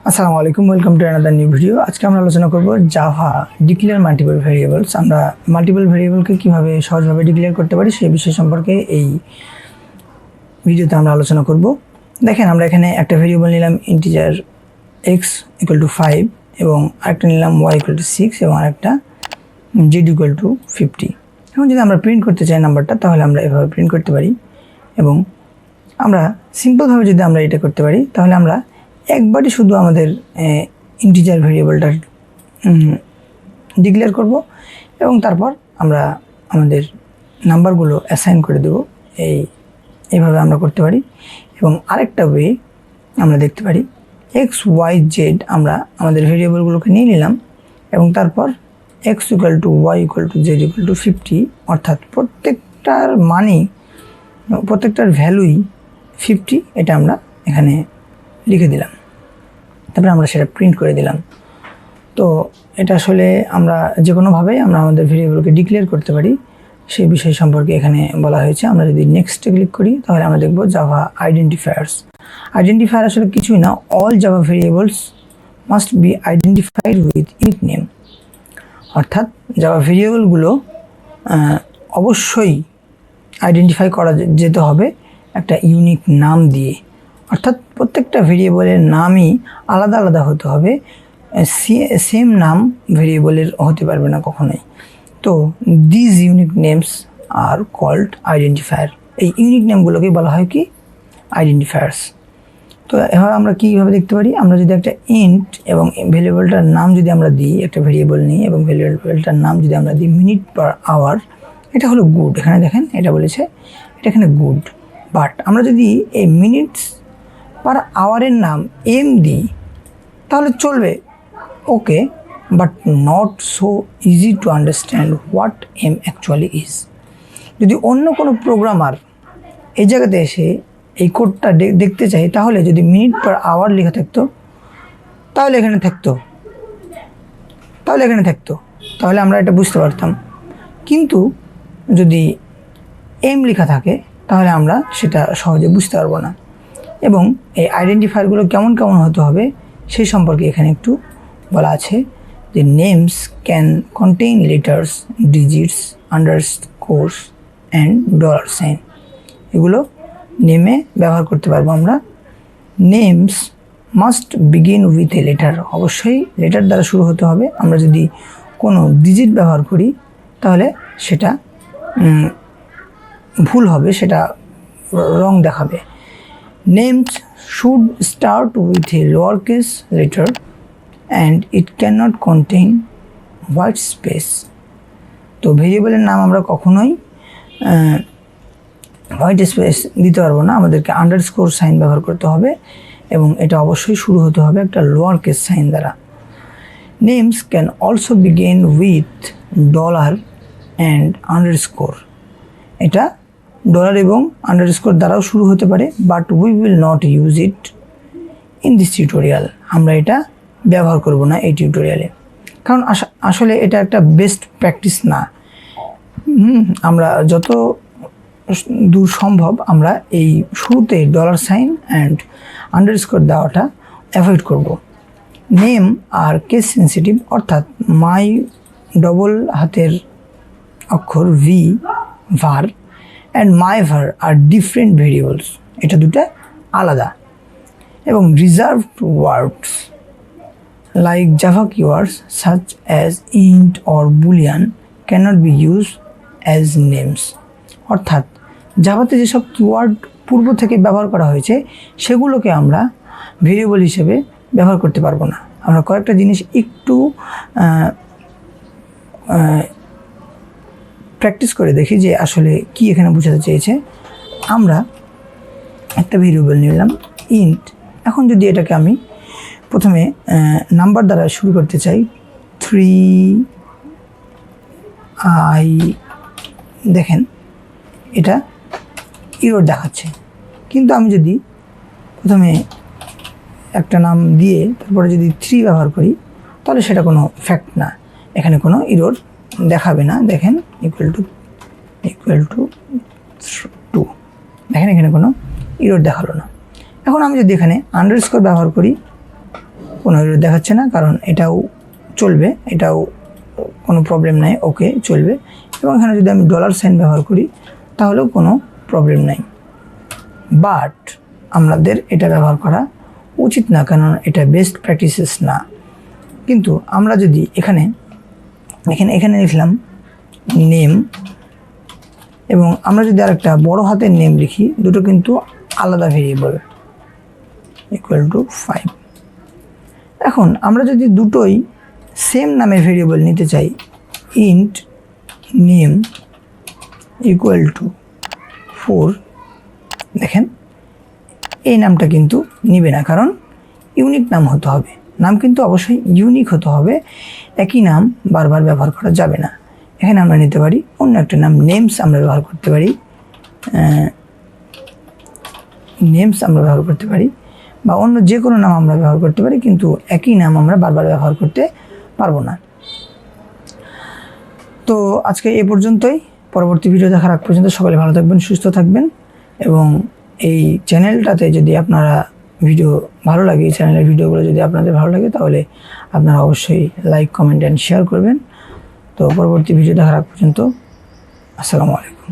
আসসালামু আলাইকুম, welcome to another new video. আজকে আমরা আলোচনা করব জাভা ডিক্লেয়ার মাল্টিপল ভেরিয়েবলস। আমরা মাল্টিপল ভেরিয়েবলকে কীভাবে সহজভাবে ডিক্লেয়ার করতে পারি সেই বিষয় সম্পর্কে এই ভিডিওতে আমরা আলোচনা করব। দেখেন, আমরা এখানে একটা ভেরিয়েবল নিলাম ইন্টিজার এক্স ইকুয়াল টু 5 এবং আরেকটা নিলাম ওয়াই ইকুয়াল টু 6 এবং আরেকটা জেড ইকুয়াল টু 50। এখন যদি আমরা প্রিন্ট করতে চাই নাম্বারটা, তাহলে আমরা এভাবে প্রিন্ট করতে পারি। এবং আমরা সিম্পলভাবে যদি আমরা এটা করতে পারি, তাহলে আমরা একবারই শুধু আমাদের ইন্টিজার ভেরিয়েবলটা ডিক্লেয়ার করব এবং তারপর আমরা আমাদের নাম্বারগুলো অ্যাসাইন করে দেব। এইভাবে আমরা করতে পারি। এবং আরেকটা ওয়ে আমরা দেখতে পারি, এক্স ওয়াই জেড আমরা আমাদের ভেরিয়েবলগুলোকে নিয়ে নিলাম এবং তারপর X equal to Y equal to Z equal to 50, অর্থাৎ প্রত্যেকটার মানই প্রত্যেকটার ভ্যালুই 50, এটা আমরা এখানে লিখে দিলাম। তারপরে আমরা সেটা প্রিন্ট করে দিলাম। তো এটা আসলে আমরা যে কোনোভাবেই আমরা আমাদের ভেরিয়েবলকে ডিক্লেয়ার করতে পারি সেই বিষয় সম্পর্কে এখানে বলা হয়েছে। আমরা যদি নেক্সটে ক্লিক করি, তাহলে আমরা দেখব জাভা আইডেন্টিফায়ার্স। আইডেন্টিফায়ার আসলে কিছুই না, all Java variables must be identified with unique name. অর্থাৎ জাভা ভেরিয়েবলগুলো অবশ্যই আইডেন্টিফাই করা যেতে হবে একটা ইউনিক নাম দিয়ে। অর্থাৎ প্রত্যেকটা ভেরিয়েবলের নামই আলাদা আলাদা হতে হবে, সেম নাম ভেরিয়েবলের হতে পারবে না কখনোই। তো these unique names are called identifier. এই ইউনিক নেমগুলোকে বলা হয় কি? আইডেন্টিফায়ার্স। তো এভাবে আমরা কীভাবে দেখতে পারি, আমরা যদি একটা ইন্ট এবং ভেরিয়েবলটার নাম যদি আমরা দিই, একটা ভেরিয়েবল নিই এবং ভেরিয়েবলটার নাম যদি আমরা দিই মিনিট পার আওয়ার, এটা হলো গুড। এখানে দেখেন এটা বলেছে এটা এখানে গুড। বাট আমরা যদি এই মিনিটস পার আওয়ারের নাম এম দিই তাহলে চলবে, okay, but not so easy to understand what M actually is. যদি অন্য কোনো প্রোগ্রামার এই জায়গাতে এসে এই কোডটা দেখতে চাই, তাহলে যদি মিনিট পার আওয়ার লেখা থাকতো তাহলে এখানে থাকতো, তাহলে আমরা এটা বুঝতে পারতাম। কিন্তু যদি এম লেখা থাকে তাহলে আমরা সেটা সহজে বুঝতে পারবো না। এবং এই আইডেন্টিফায়ারগুলো কেমন কেমন হতে হবে সেই সম্পর্কে এখানে একটু বলা আছে যে names can contain letters, digits, underscores and dollar sign. এগুলো নেমে ব্যবহার করতে পারবো আমরা। Names must begin with a letter. অবশ্যই লেটার দ্বারা শুরু হতে হবে। আমরা যদি কোনো ডিজিট ব্যবহার করি তাহলে সেটা ভুল হবে, সেটা রং দেখাবে। Names should start with a lowercase letter and it cannot contain white space. তো ভেরিয়েবলের নাম আমরা কখনোই হোয়াইট স্পেস দিতে পারবো না, আমাদেরকে আন্ডারস্কোর সাইন ব্যবহার করতে হবে এবং এটা অবশ্যই শুরু হতে হবে একটা লোয়ার কেস সাইন দ্বারা। Names can also begin with dollar and underscore. এটা ডলার এবং আন্ডারস্কোর দ্বারাও শুরু হতে পারে, but we will not use it in this tutorial. আমরা এটা ব্যবহার করব না এই টিউটোরিয়ালে, কারণ আসলে এটা একটা বেস্ট প্র্যাকটিস না। আমরা যত দূর সম্ভব আমরা এই শুরুতে ডলার সাইন অ্যান্ড আন্ডারস্কোর দেওয়াটা অ্যাভয়েড করব। নেম আর কেস সেন্সিটিভ, অর্থাৎ মাই ডবল হাতের অক্ষর ভি ভার and my var are different variables, এটা দুটা আলাদা। এবং reserved words like Java keywords such as int or boolean cannot be used as names. অর্থাৎ জাভাতে যেসব কিওয়ার্ড পূর্ব থেকে ব্যবহার করা হয়েছে সেগুলোকে আমরা ভেরিয়েবল হিসেবে ব্যবহার করতে পারবো না। আমরা কয়েকটা জিনিস একটু প্র্যাকটিস করে দেখি যে আসলে কি এখানে বোঝাতে চেয়েছে। আমরা একটা ভেরিয়েবল নিলাম ইন্ট। এখন যদি এটাকে আমি প্রথমে নাম্বার দ্বারা শুরু করতে চাই, 3i, দেখেন এটা ইরর দেখাচ্ছে। কিন্তু আমি যদি প্রথমে একটা নাম দিয়ে তারপরে যদি 3 ব্যবহার করি তাহলে সেটা কোনো ফ্যাক্ট না, এখানে কোনো ইরর দেখাবে না। দেখেন ইকুয়াল টু 2, দেখেন এখানে কোনো ইরর দেখালো না। এখন আমি যদি এখানে আন্ডারস্কোর ব্যবহার করি কোনো এরর দেখাচ্ছে না, কারণ এটাও চলবে, এটাও কোনো প্রবলেম নাই, ওকে চলবে। এবং এখানে যদি আমি ডলার সাইন ব্যবহার করি তাহলেও কোনো প্রবলেম নাই। বাট আমাদের এটা ব্যবহার করা উচিত না, কারণ এটা বেস্ট প্র্যাকটিসেস না। কিন্তু আমরা যদি এখানে লিখলাম নেম, এবং আমরা যদি আরেকটা বড় হাতের নেম লিখি, দুটো কিন্তু আলাদা ভেরিয়েবল, ইকুয়াল টু 5। এখন আমরা যদি দুটোই সেম নামের ভেরিয়েবল নিতে চাই, ইন্ট নেম ইকুয়াল টু 4, দেখেন এই নামটা কিন্তু নিবে না, কারণ ইউনিক নাম হতে হবে। নাম কিন্তু অবশ্যই ইউনিক হতে হবে, একই নাম বারবার ব্যবহার করা যাবে না। এখানে আমরা নিতে পারি অন্য একটা নাম, নেমস আমরা ব্যবহার করতে পারি, বা অন্য যে কোনো নাম আমরা ব্যবহার করতে পারি, কিন্তু একই নাম আমরা বারবার ব্যবহার করতে পারবো না। তো আজকে এ পর্যন্তই। পরবর্তী ভিডিও দেখার আগ পর্যন্ত সকলে ভালো থাকবেন, সুস্থ থাকবেন। এবং এই চ্যানেলটাতে যদি আপনারা ভিডিও ভালো লাগে, এই চ্যানেলের ভিডিওগুলো যদি আপনাদের ভালো লাগে, তাহলে আপনারা অবশ্যই লাইক, কমেন্ট অ্যান্ড শেয়ার করবেন। তো পরবর্তী ভিডিও দেখার আগ পর্যন্ত আসসালামু আলাইকুম।